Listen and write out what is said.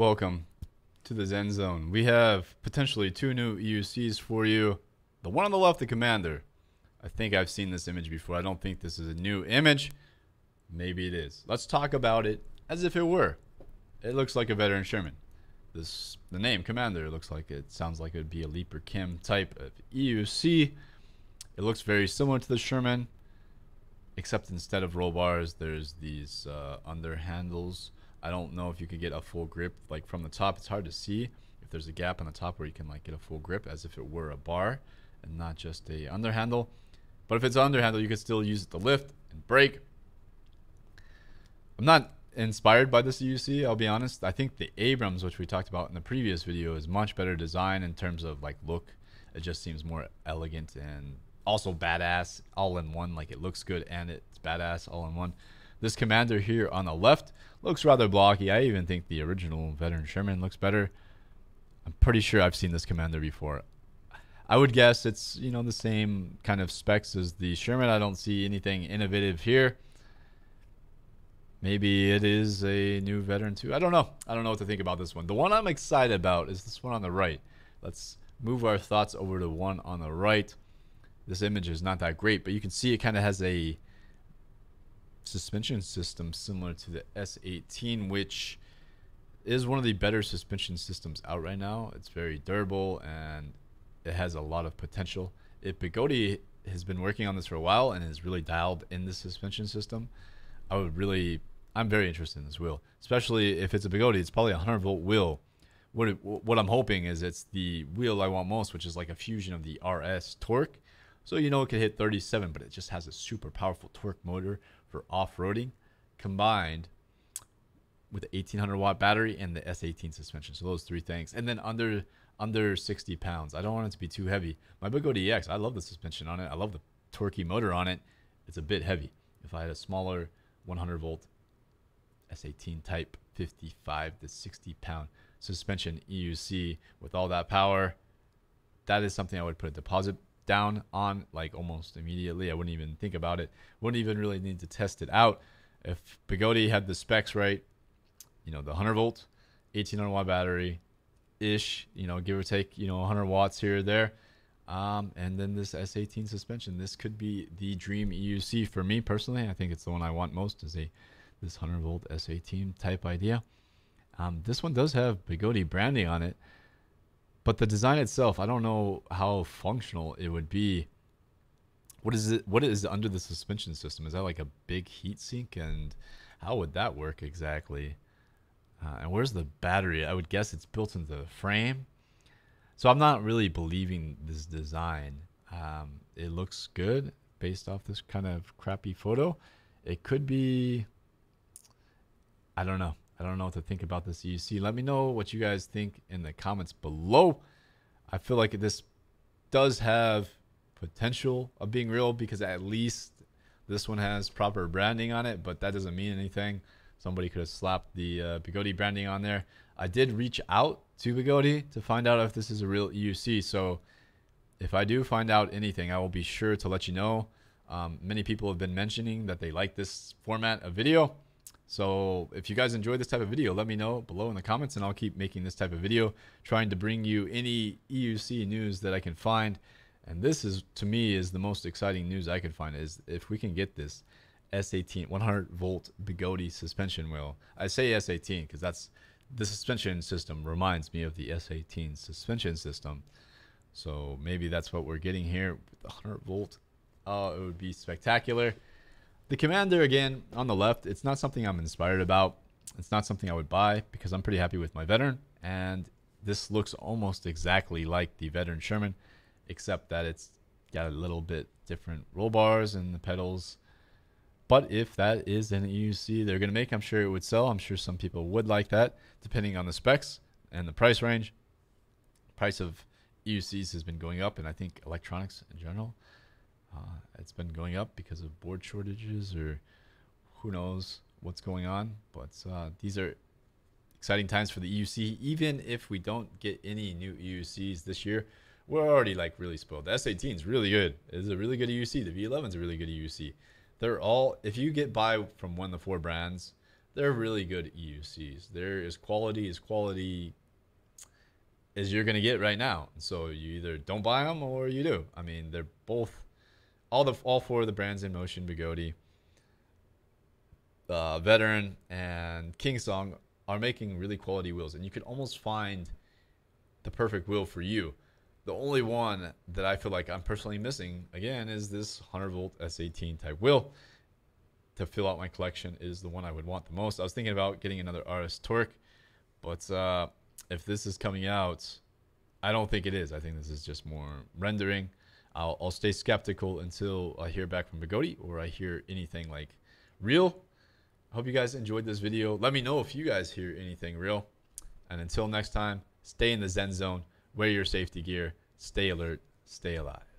Welcome to the Zen Zone. We have potentially two new EUCs for you. The one on the left, the Commander. I think I've seen this image before. I don't think this is a new image. Maybe it is. Let's talk about it as if it were. It looks like a veteran Sherman. The name Commander looks like it sounds like it would be a Leaper Kim type of EUC. It looks very similar to the Sherman, except instead of roll bars, there's these under handles. I don't know if you could get a full grip like from the top. It's hard to see if there's a gap on the top where you can like get a full grip as if it were a bar and not just a under handle. But if it's under handle, you could still use it to lift and brake. I'm not inspired by this EUC, I'll be honest. I think the Abrams, which we talked about in the previous video, is much better design in terms of like look. It just seems more elegant and also badass all in one. Like it looks good and it's badass all in one. This Commander here on the left looks rather blocky. I even think the original veteran Sherman looks better. I'm pretty sure I've seen this Commander before. I would guess it's, you know, the same kind of specs as the Sherman. I don't see anything innovative here. Maybe it is a new veteran too. I don't know. I don't know what to think about this one. The one I'm excited about is this one on the right. Let's move our thoughts over to one on the right. This image is not that great, but you can see it kind of has a suspension system similar to the S18, which is one of the better suspension systems out right now. It's very durable and it has a lot of potential. If Bugatti has been working on this for a while and is really dialed in the suspension system, I'm very interested in this wheel, especially if it's a Bugatti. It's probably a 100-volt wheel. What I'm hoping is it's the wheel I want most, which is like a fusion of the RS torque. So you know it could hit 37, but it just has a super powerful torque motor for off-roading combined with the 1800 watt battery and the S18 suspension. So those three things. And then under 60 pounds. I don't want it to be too heavy. My Bugatti EX, I love the suspension on it. I love the torquey motor on it. It's a bit heavy. If I had a smaller 100 volt S18 type 55 to 60 pound suspension EUC with all that power, that is something I would put a deposit down on like almost immediately. I wouldn't even think about it. Wouldn't even really need to test it out. If Bugatti had the specs right, you know, the 100 volt 1800 watt battery ish, you know, give or take, you know, 100 watts here or there, and then this S18 suspension, this could be the dream EUC for me personally. I think it's the one I want most, is this 100 volt S18 type idea. This one does have Bugatti branding on it, but the design itself, I don't know how functional it would be. What is it? What is under the suspension system? Is that like a big heat sink? And how would that work exactly? And where's the battery? I would guess it's built into the frame. So I'm not really believing this design. It looks good based off this kind of crappy photo. It could be, I don't know. I don't know what to think about this EUC. Let me know what you guys think in the comments below. I feel like this does have potential of being real because at least this one has proper branding on it, but that doesn't mean anything. Somebody could have slapped the Bugatti branding on there. I did reach out to Bugatti to find out if this is a real EUC. So if I do find out anything, I will be sure to let you know. Many people have been mentioning that they like this format of video. So if you guys enjoy this type of video, let me know below in the comments and I'll keep making this type of video, trying to bring you any EUC news that I can find. And this is, to me, is the most exciting news I could find, is if we can get this S18 100 volt Bugatti suspension wheel. I say S18 because that's the suspension system reminds me of the S18 suspension system. So maybe that's what we're getting here with the 100 volt. It would be spectacular. The Commander, again, on the left, it's not something I'm inspired about. It's not something I would buy because I'm pretty happy with my veteran. And this looks almost exactly like the veteran Sherman, except that it's got a little bit different roll bars and the pedals. But if that is an EUC they're going to make, I'm sure it would sell. I'm sure some people would like that, depending on the specs and the price range. Price of EUCs has been going up, and I think electronics in general, it's been going up because of board shortages or who knows what's going on. But these are exciting times for the EUC. Even if we don't get any new EUCs this year, we're already like really spoiled. The S18 is really good. It's a really good EUC. The V11 is a really good EUC. They're all, if you get by from one of the four brands, they're really good EUCs. There is quality as you're gonna get right now. So you either don't buy them or you do. I mean, they're both all four of the brands in motion, Bigodi, Veteran, and Kingsong are making really quality wheels, and you could almost find the perfect wheel for you. The only one that I feel like I'm personally missing again is this 100 volt S18 type wheel to fill out my collection. Is the one I would want the most. I was thinking about getting another RS Torque, but if this is coming out, I don't think it is. I think this is just more rendering. I'll stay skeptical until I hear back from Bigodi or I hear anything like real. I hope you guys enjoyed this video. Let me know if you guys hear anything real. And until next time, stay in the Zen zone, wear your safety gear, stay alert, stay alive.